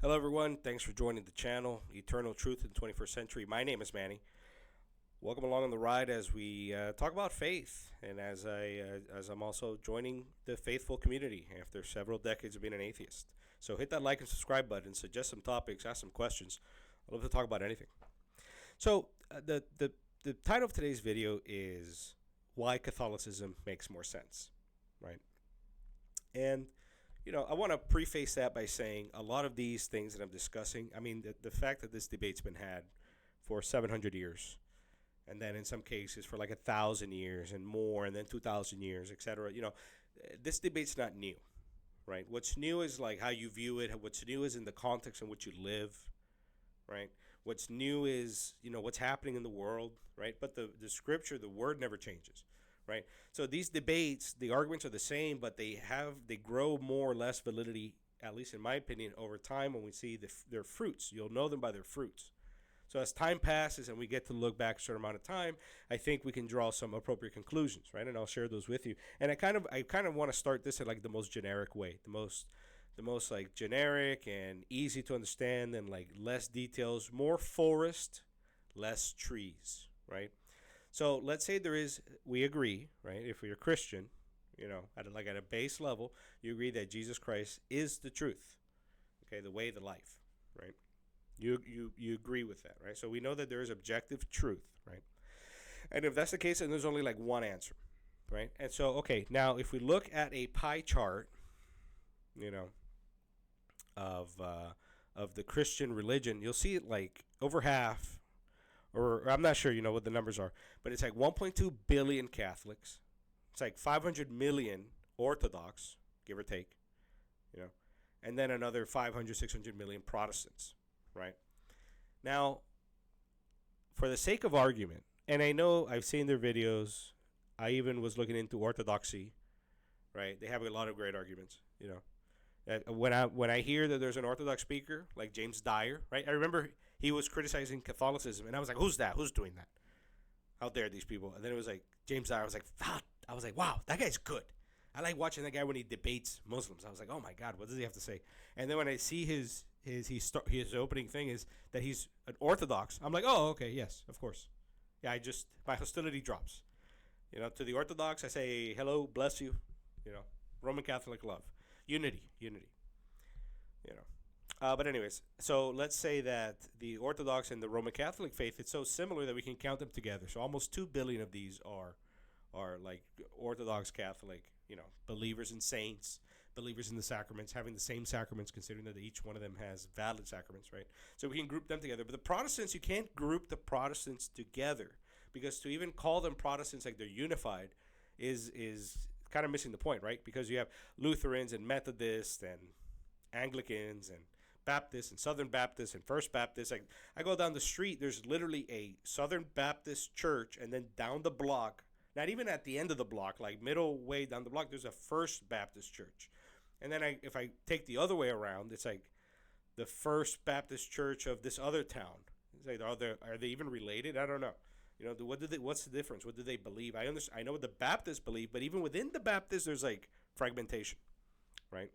Hello, everyone. Thanks for joining the channel, Eternal Truth in the 21st Century. My name is Manny. Welcome along on the ride as we talk about faith, and as I'm also joining the faithful community after several decades of being an atheist. So hit that like and subscribe button, suggest some topics, ask some questions. I'd love to talk about anything. So the title of today's video is why Catholicism makes more sense, right? And I want to preface that by saying a lot of these things that I'm discussing, the fact that this debate's been had for 700 years, and then in some cases for like 1,000 years and more, and then 2,000 years, etc. This debate's not new, right? What's new is like how you view it. What's new is in the context in which you live, right? What's new is, what's happening in the world, right? But the scripture, the word never changes. Right. So these debates, the arguments are the same, but they grow more or less validity, at least in my opinion, over time when we see their fruits. You'll know them by their fruits. So as time passes and we get to look back a certain amount of time, I think we can draw some appropriate conclusions, right? And I'll share those with you. And I kind of want to start this in like the most generic way, the most like generic and easy to understand, and like less details, more forest, less trees, right? So let's say we agree, right? If you're a Christian, at a base level, you agree that Jesus Christ is the truth, okay, the way, the life, right? You agree with that, right? So we know that there is objective truth, right? And if that's the case, then there's only like one answer, right? And so, okay, now if we look at a pie chart, of the Christian religion, you'll see it like over half. Or I'm not sure, what the numbers are, but it's like 1.2 billion Catholics. It's like 500 million Orthodox, give or take, and then another 500, 600 million Protestants, right? Now, for the sake of argument, and I know I've seen their videos, I even was looking into Orthodoxy, right? They have a lot of great arguments, When I hear that there's an Orthodox speaker like James Dyer, right? I remember he was criticizing Catholicism, and I was like, "Who's that? Who's doing that? How dare these people?" And then it was like James Dyer. I was like, "Wow, that guy's good. I like watching that guy when he debates Muslims." I was like, "Oh my God, what does he have to say?" And then when I see his opening thing is that he's an Orthodox, I'm like, "Oh, okay, yes, of course." Yeah, my hostility drops. To the Orthodox, I say, "Hello, bless you." Roman Catholic love. Unity. But anyways, so let's say that the Orthodox and the Roman Catholic faith, it's so similar that we can count them together. So almost 2 billion of these are like Orthodox Catholic, believers in saints, believers in the sacraments, having the same sacraments, considering that each one of them has valid sacraments, right? So we can group them together. But the Protestants, you can't group the Protestants together, because to even call them Protestants like they're unified is kind of missing the point, right? Because you have Lutherans and Methodists and Anglicans and Baptists and Southern Baptists and First Baptists. I go down the street, there's literally a Southern Baptist church, and then down the block, not even at the end of the block, like middle way down the block, there's a First Baptist church. And then if I take the other way around, it's like the First Baptist church of this other town. It's like, are they even related? I don't know. What's the difference? What do they believe? I know what the Baptists believe, but even within the Baptists, there's like fragmentation, right?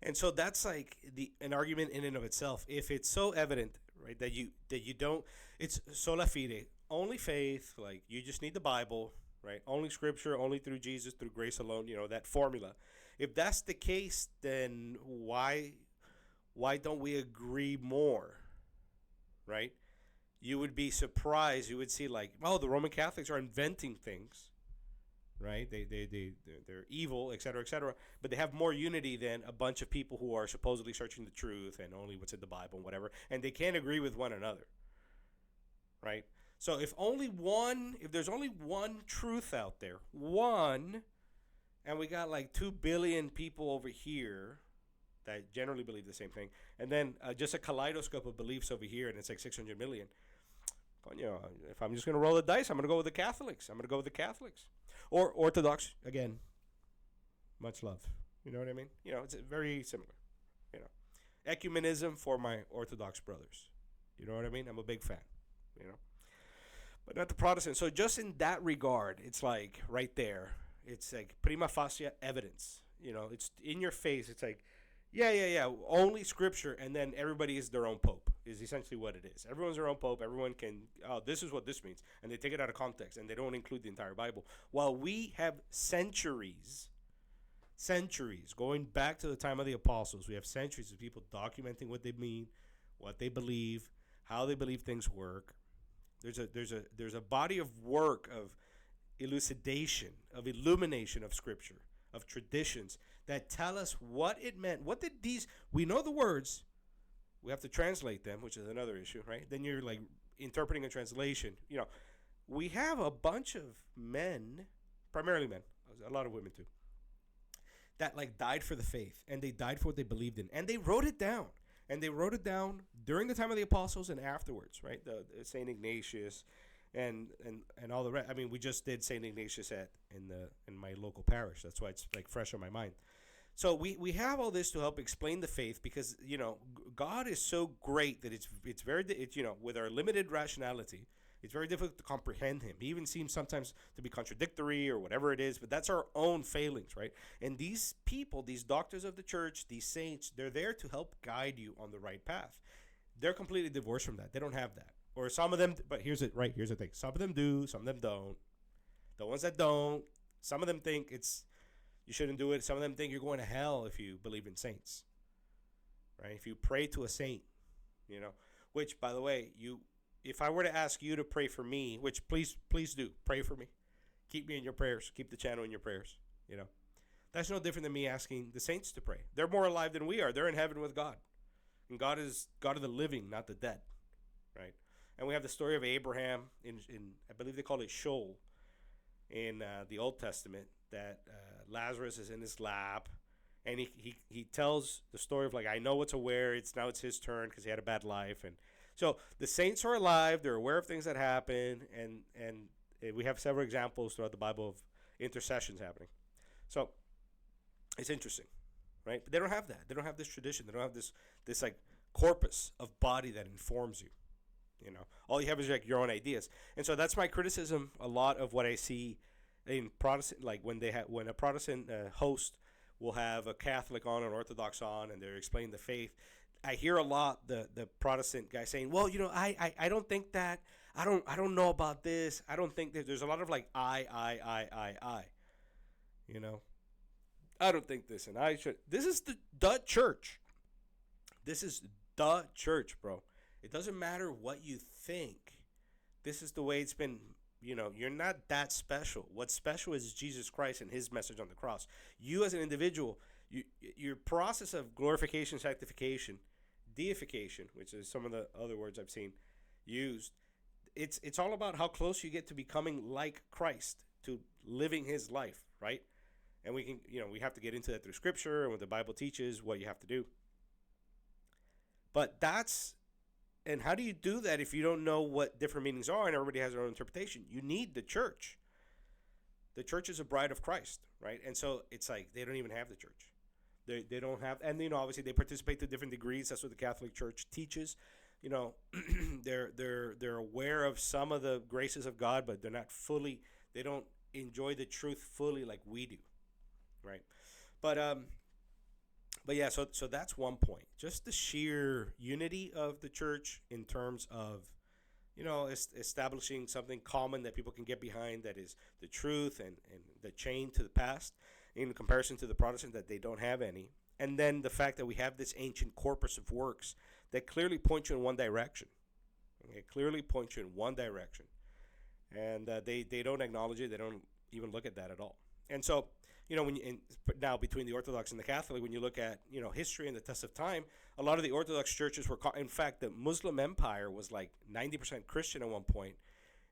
And so that's like an argument in and of itself. If it's so evident, right, that you don't, it's sola fide, only faith, like you just need the Bible, right? Only Scripture, only through Jesus, through grace alone. That formula. If that's the case, then why don't we agree more, right? You would be surprised. You would see like, oh, the Roman Catholics are inventing things, right? They're evil, etc., but they have more unity than a bunch of people who are supposedly searching the truth and only what's in the Bible and whatever, and they can't agree with one another, right? So if there's only one truth out there, and we got like 2 billion people over here that generally believe the same thing, and then just a kaleidoscope of beliefs over here, and it's like 600 million. If I'm just going to roll the dice, I'm going to go with the Catholics. Or Orthodox, again, much love. You know what I mean? It's very similar. Ecumenism for my Orthodox brothers. You know what I mean? I'm a big fan. But not the Protestants. So just in that regard, it's like right there. It's like prima facie evidence. It's in your face. It's like, Yeah. Only Scripture, and then everybody is their own pope. Is essentially what it is. Everyone's their own pope. Everyone can. Oh, this is what this means, and they take it out of context, and they don't include the entire Bible. While we have centuries going back to the time of the apostles, we have centuries of people documenting what they mean, what they believe, how they believe things work. There's a body of work of elucidation, of illumination of Scripture, of traditions that tell us what it meant. What did these? We know the words. We have to translate them, which is another issue, right? Then you're like interpreting a translation. We have a bunch of men, primarily men, a lot of women too, that like died for the faith, and they died for what they believed in, and they wrote it down. And they wrote it down during the time of the apostles and afterwards, right? The Saint Ignatius, and all the rest. I mean, we just did Saint Ignatius in my local parish. That's why it's like fresh on my mind. So we have all this to help explain the faith, because God is so great that it's very with our limited rationality, it's very difficult to comprehend him. He even seems sometimes to be contradictory or whatever it is, but that's our own failings, right? And these people, these doctors of the church, these saints, they're there to help guide you on the right path. They're completely divorced from that. They don't have that. Or some of them, but here's the thing. Some of them do, some of them don't. The ones that don't, some of them think you shouldn't do it. Some of them think you're going to hell if you believe in saints, right? If you pray to a saint, which, by the way, if I were to ask you to pray for me, which please do, pray for me. Keep me in your prayers. Keep the channel in your prayers. That's no different than me asking the saints to pray. They're more alive than we are. They're in heaven with God. And God is God of the living, not the dead, right? And we have the story of Abraham in I believe they call it Sheol in the Old Testament, that Lazarus is in his lap, and he tells the story of like, I know what's aware. It's his turn because he had a bad life. And so the saints are alive. They're aware of things that happen, and we have several examples throughout the Bible of intercessions happening. So it's interesting, right? But they don't have that. They don't have this tradition. They don't have this like corpus of body that informs you. All you have is like your own ideas. And so that's my criticism. A lot of what I see in Protestant, like when a Protestant host will have a Catholic on, an Orthodox on, and they're explaining the faith. I hear a lot the Protestant guy saying, well, I don't think that, I don't know about this. I don't think that. There's a lot of like I. I don't think this, and I should. This is the church. This is the church, bro. It doesn't matter what you think. This is the way it's been. You're not that special. What's special is Jesus Christ and his message on the cross. You as an individual, your process of glorification, sanctification, deification, which is some of the other words I've seen used, it's all about how close you get to becoming like Christ, to living his life, right? And we have to get into that through Scripture and what the Bible teaches, what you have to do. But and how do you do that if you don't know what different meanings are and everybody has their own interpretation? You need the church. The church is a bride of Christ, right? And so it's like they don't even have the church. They don't have, and obviously they participate to different degrees. That's what the Catholic Church teaches. They're aware of some of the graces of God, but they're not fully. They don't enjoy the truth fully like we do, right? But yeah, so that's one point. Just the sheer unity of the church in terms of, establishing something common that people can get behind, that is the truth and the chain to the past, in comparison to the Protestant that they don't have any. And then the fact that we have this ancient corpus of works that clearly point you in one direction. Okay, clearly point you in one direction. And they don't acknowledge it. They don't even look at that at all. And so, now between the Orthodox and the Catholic, when you look at, history and the test of time, a lot of the Orthodox churches were, in fact, the Muslim empire was like 90% Christian at one point.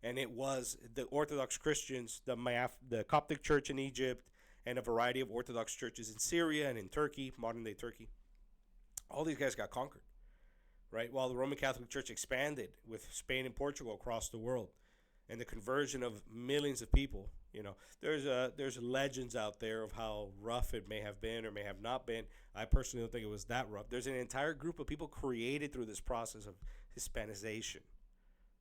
And it was the Orthodox Christians, the Coptic church in Egypt, and a variety of Orthodox churches in Syria and in Turkey, modern-day Turkey. All these guys got conquered, right? While the Roman Catholic Church expanded with Spain and Portugal across the world, and the conversion of millions of people. There's legends out there of how rough it may have been or may have not been. I personally don't think it was that rough. There's an entire group of people created through this process of Hispanization,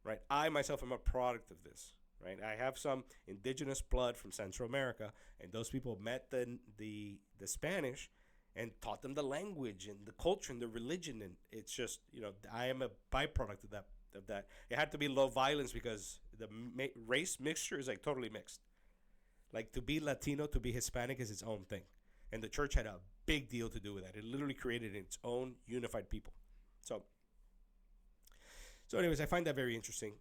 right? I myself am a product of this, right? I have some indigenous blood from Central America, and those people met the Spanish, and taught them the language and the culture and the religion. And it's just, I am a byproduct of that. It had to be low violence because the race mixture is like totally mixed. Like to be Latino, to be Hispanic is its own thing, and the church had a big deal to do with that. It literally created its own unified people. So anyways, I find that very interesting,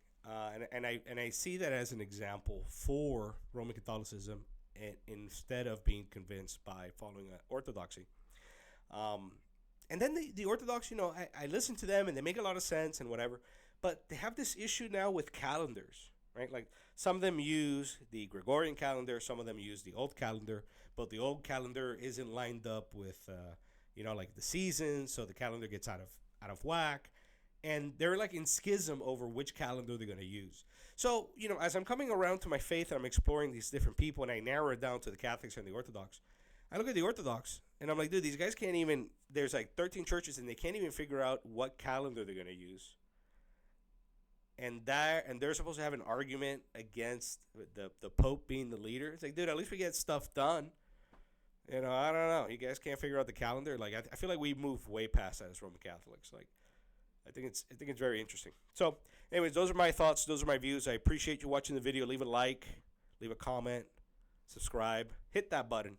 and I see that as an example for Roman Catholicism, and instead of being convinced by following Orthodoxy. And then the Orthodox, I listen to them and they make a lot of sense and whatever, but they have this issue now with calendars, right? Like some of them use the Gregorian calendar, some of them use the old calendar, but the old calendar isn't lined up with, like the seasons, so the calendar gets out of whack, and they're like in schism over which calendar they're going to use. So, as I'm coming around to my faith and I'm exploring these different people and I narrow it down to the Catholics and the Orthodox, I look at the Orthodox and I'm like, dude, these guys can't even, there's like 13 churches and they can't even figure out what calendar they're going to use. And they're supposed to have an argument against the Pope being the leader. It's like, dude, at least we get stuff done. I don't know. You guys can't figure out the calendar. Like, I feel like we move way past that as Roman Catholics. Like, I think it's very interesting. So, anyways, those are my thoughts. Those are my views. I appreciate you watching the video. Leave a like, leave a comment, subscribe, hit that button.